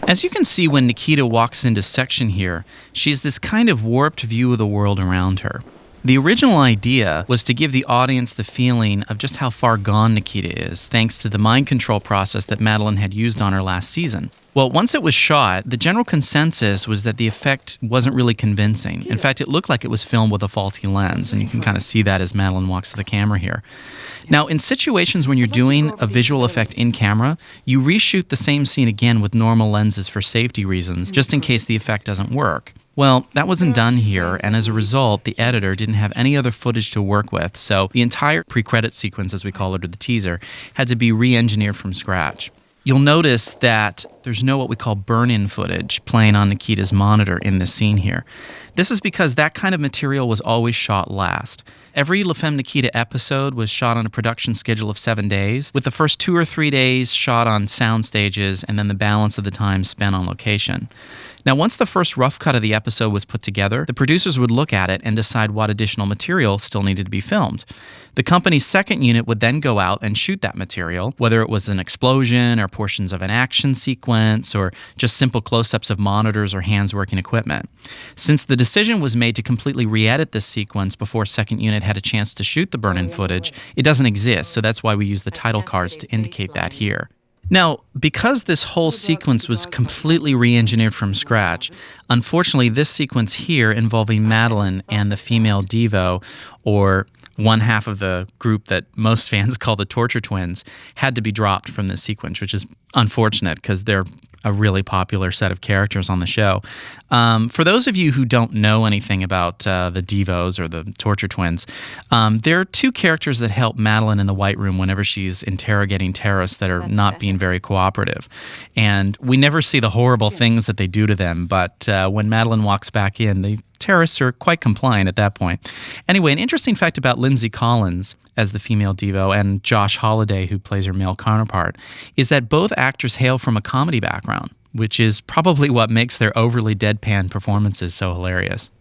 As you can see when Nikita walks into section here, she has this kind of warped view of the world around her. The original idea was to give the audience the feeling of just how far gone Nikita is, thanks to the mind control process that Мэдлин had used on her last season. Well, once it was shot, the general consensus was that the effect wasn't really convincing. In fact, it looked like it was filmed with a faulty lens, and you can kind of see that as Мэдлин walks to the camera here. Now, in situations when you're doing a visual effect in camera, you reshoot the same scene again with normal lenses for safety reasons, just in case the effect doesn't work. Well, that wasn't done here, and as a result, the editor didn't have any other footage to work with, so the entire pre-credit sequence, as we call it, or the teaser, had to be re-engineered from scratch. You'll notice that there's no what we call burn-in footage playing on Nikita's monitor in this scene here. This is because that kind of material was always shot last. Every La Femme Nikita episode was shot on a production schedule of 7 days, with the first 2 or 3 days shot on sound stages and then the balance of the time spent on location. Now, once the first rough cut of the episode was put together, the producers would look at it and decide what additional material still needed to be filmed. The company's second unit would then go out and shoot that material, whether it was an explosion or portions of an action sequence or just simple close-ups of monitors or hands working equipment. Since the decision was made to completely re-edit this sequence before second unit had a chance to shoot the burn-in footage, it doesn't exist, so that's why we use the title cards to indicate that here. Now, because this whole sequence was completely re-engineered from scratch, unfortunately this sequence here involving Мэдлин and the female Devo, or one half of the group that most fans call the Torture Twins, had to be dropped from this sequence, which is unfortunate because they're a really popular set of characters on the show. For those of you who don't know anything about the Devos or the Torture Twins, there are two characters that help Мэдлин in the White Room whenever she's interrogating terrorists that are not being very cooperative. And we never see the horrible things that they do to them, but when Мэдлin walks back in, the terrorists are quite compliant at that point. Anyway, an interesting fact about Lindsay Collins as the female Devo and Josh Holiday, who plays her male counterpart, is that both actors hail from a comedy background, which is probably what makes their overly deadpan performances so hilarious.